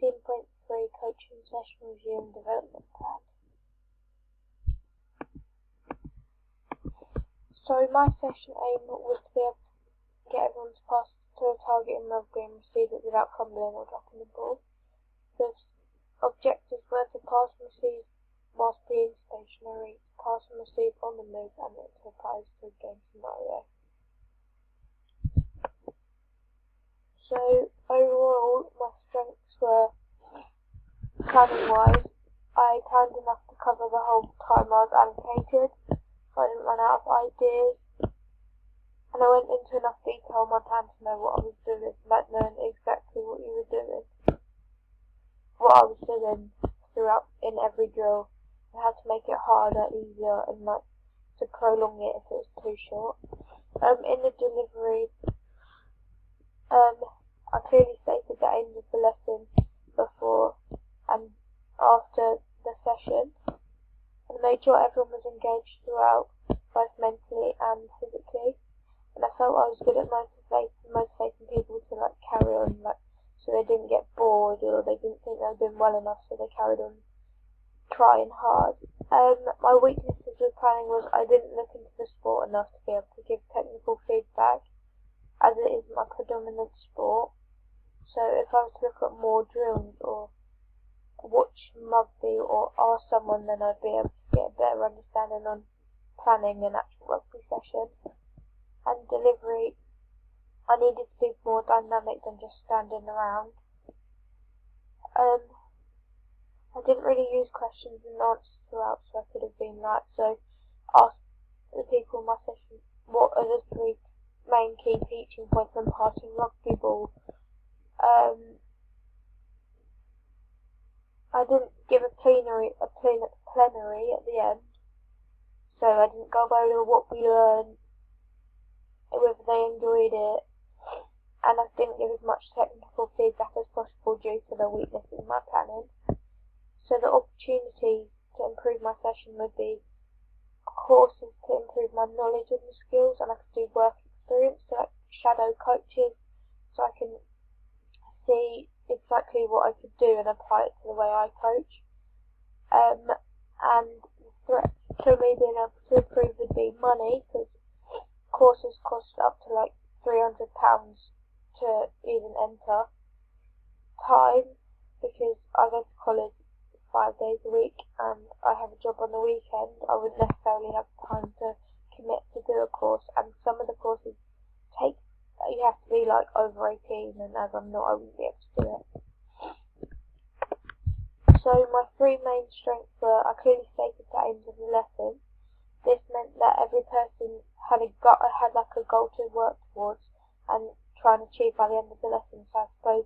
16.3 Coaching Session Review and Development Plan. So my session aim was to be able to get everyone to pass to a target in rugby and receive it without fumbling or dropping the ball. The objectives were to pass and receive whilst being stationary, pass and receive on the move, and it applies to a game scenario. So overall, my strengths were planning-wise. I planned enough to cover the whole time I was allocated, so I didn't run out of ideas. And I went into enough detail on my plan to know what I was doing, like knowing exactly what you were doing, what I was doing throughout in every drill, and how to make it harder, easier, and like to prolong it if it was too short. In the delivery, I clearly stated the aims of the lesson before and after the session, and made sure everyone was engaged throughout, both mentally and physically. And I felt I was good at motivating people to like carry on, like so they didn't get bored or they didn't think they were doing well enough, so they carried on trying hard. My weaknesses with planning was I didn't look into the sport enough to be able to give technical feedback, as it is my predominant sport. So if I was to look at more drills or watch rugby or ask someone, then I'd be able to get a better understanding on planning an actual rugby session. And delivery, I needed to be more dynamic than just standing around. I didn't really use questions and answers throughout, so I could have been like, so ask the people in my session, what are the 3 main key teaching points when passing rugby ball? I didn't give a plenary at the end, so I didn't go over what we learned, whether they enjoyed it, and I didn't give as much technical feedback as possible due to the weaknesses in my planning. So the opportunity to improve my session would be courses to improve my knowledge of the skills, and I could do work experience to like shadow coaches so I can see exactly what I could do and apply it to the way I coach. And the threat to me being able to improve would be money, because courses cost up to like £300 to even enter. Time, because I go to college 5 days a week and I have a job on the weekend, I wouldn't necessarily have time to commit to do a course, and some of the courses you have to be like over 18, and as I'm not, I wouldn't be able to do it. So my 3 main strengths were, I clearly stated the aims of the lesson. This meant that every person had like a goal to work towards and try and achieve by the end of the lesson. So I suppose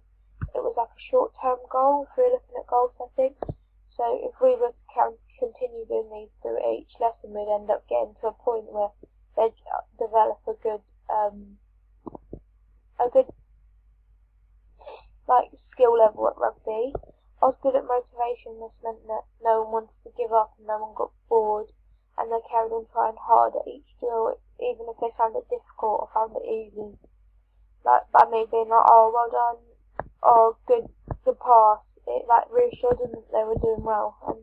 it was like a short-term goal if we were looking at goal setting. So if we were to continue doing these through each lesson, we'd end up getting to a point where they'd develop a good like skill level at rugby. I was good at motivation. This meant that no one wanted to give up and no one got bored, and they carried on trying hard at each drill, even if they found it difficult or found it easy. Like by me being like, oh well done, oh good pass, it like reassured them that they were doing well and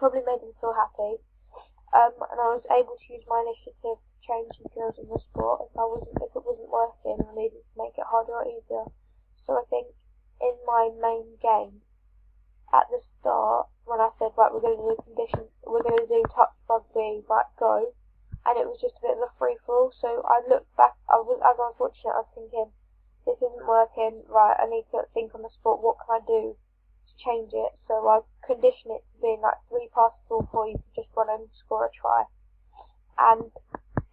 probably made them feel happy. And I was able to use my initiative to change the drills in the sport if it wasn't working, I needed to make it harder or easier. So I think in my main game, at the start, when I said, right, we're going to do conditions, we're going to do touch rugby, right, go, and it was just a bit of a free-for-all. So I looked back, as I was watching it, I was thinking, this isn't working, right, I need to think on the spot, what can I do to change it? So I conditioned it to being like 3 passes all for you to just run and score a try. And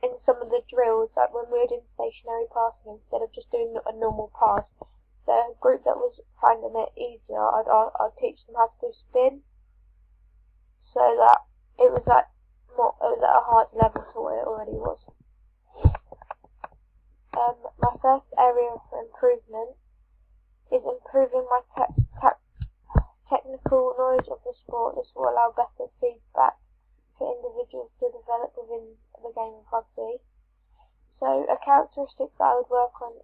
in some of the drills, like when we were doing stationary passing, instead of just doing a normal pass, the group that was finding it easier, I'd teach them how to do spin, so that it was at a higher level to what it already was. My first area for improvement is improving my technical knowledge of the sport. This will allow better feedback for individuals to develop within the game of rugby. So a characteristic that I would work on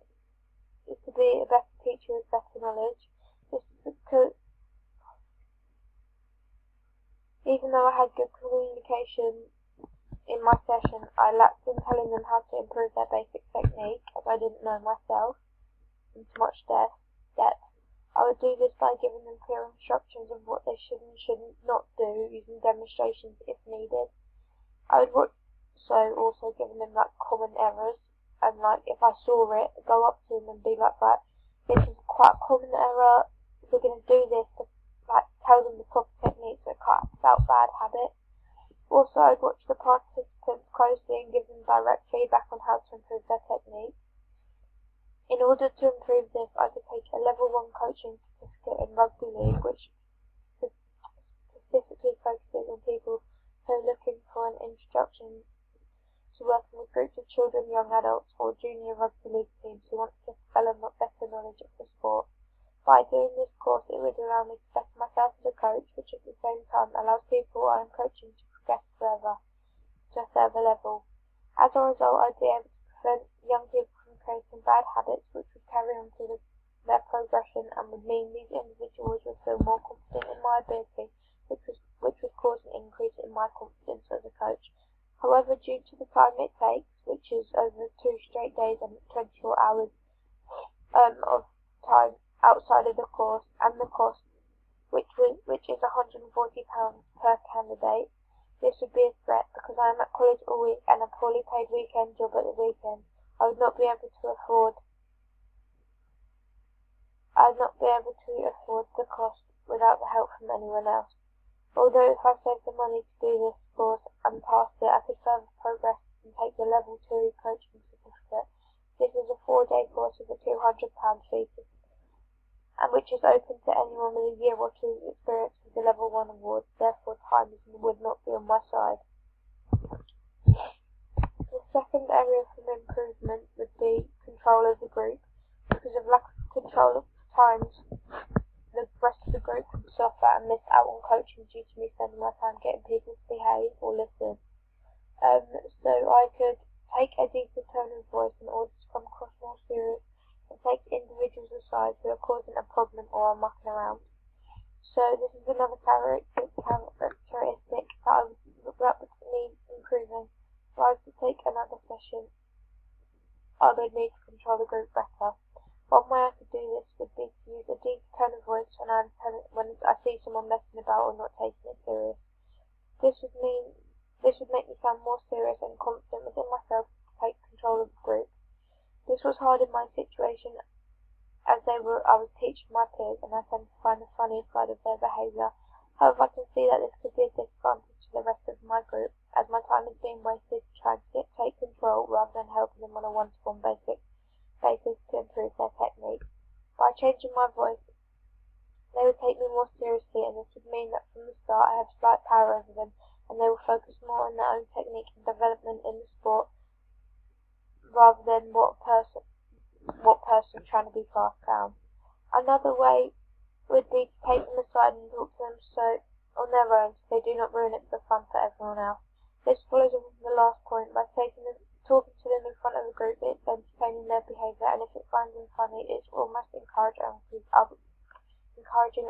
is to be a better teacher with better knowledge. This I had good communication in my session, I lacked in telling them how to improve their basic technique, as I didn't know myself into much depth. I would do this by giving them clear instructions of what they should and shouldn't not do, using demonstrations if needed. I would also giving them like common errors, and like if I saw it, go up to them and be like, right, this is quite a common error, if we're going to do this, to like tell them the proper technique so it cuts out bad habits. Also, I'd watch the participants closely and give them direct feedback on how to improve their technique. In order to improve this, I could take a level 1 coaching certificate in rugby league, which specifically focuses on people who are looking for an introduction to working with groups of children, young adults, or junior rugby league teams who want to develop better knowledge of the sport. By doing this course, it would allow me to better myself as a coach, which at the same time allows people I am coaching to progress further to a further level. As a result, I'd be able to prevent young people from creating bad habits which would carry on to their progression and would mean these individuals would feel more confident in my ability, which would cause an increase in my confidence as a coach. However, due to the time it takes, which is over 2 straight days and 24 hours of time outside of the course, and the cost, which is £140 per candidate, this would be a threat because I am at college all week and a poorly paid weekend job at the weekend. I would not be able to afford the cost without the help from anyone else. Although if I saved the money to do this course and passed it, I could further progress and take the level 2 coaching certificate. This is a 4-day course with a £200 fee, and which is open to anyone with a year or 2 experience with the level 1 award. Therefore, time would not be on my side. The second area for improvement would be control of the group. Because of lack of control of times, the rest of the group can suffer and miss out on coaching due to me spending my time getting people to behave or listen. So I could take a deeper tone of voice in order to come across more serious and take individuals aside who are causing a problem or are mucking around. So this is another characteristic that would need improving. If I was to take another session, I would need to control the group better. One way I could do this would be to use a deep tone of voice when I see someone messing about or not taking it serious. This would make me sound more serious and confident within myself to take control of the group. This was hard in my situation as I was teaching my peers and I tend to find the funnier side of their behaviour. However, I can see that this could be a disadvantage to the rest of my group as my time is being wasted trying to take control rather than helping them on a one-to-one basis to improve their technique. By changing my voice, they would take me more seriously, and this would mean that from the start I have slight power over them and they will focus more on their own technique and development in the sport rather than what person trying to be passed down. Another way would be to take them aside and talk to them on their own so they do not ruin it for fun for everyone else. This follows on from the last point. By talking to them in front of a group, it's entertaining their behaviour, and if it finds them funny, it's almost encouraging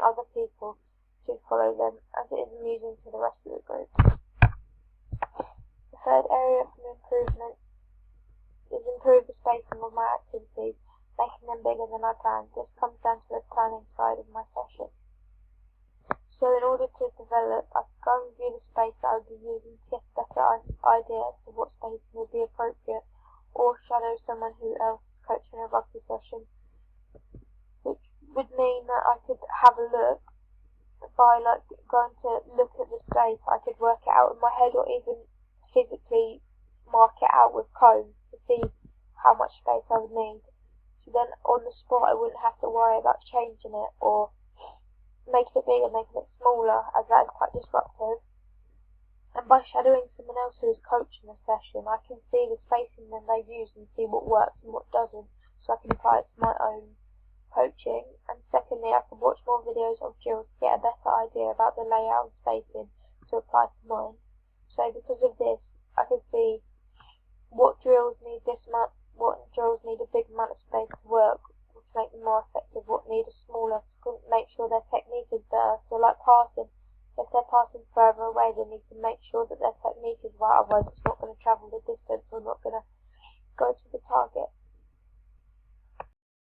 other people to follow them, as it is amusing to the rest of the group. The third area for improvement is improve the spacing of my activities, making them bigger than I planned. This comes down to the planning side of my session. So in order to develop, I could go and review the space that I would be using to get a better idea as to what spacing would be appropriate, or shadow someone who else is coaching a rugby session, which would mean that I could have a look by going to look at the space. I could work it out in my head or even physically mark it out with cones to see how much space I would need. So then on the spot I wouldn't have to worry about changing it or making it bigger, making it smaller, as that is quite disruptive. And by shadowing someone else who is coaching a session, I can see the spacing that they use and see what works and what doesn't, so I can apply it to my own coaching. And secondly, I can watch more videos of drills to get a better idea about the layout and spacing to apply to mine. So because of this, I can see what drills need a big amount of space to work to make them more effective, what need a smaller to make sure their technique is better. So like passing, If they're passing further away, they need to make sure that their technique is right, otherwise it's not going to travel the distance or not going to go to the target.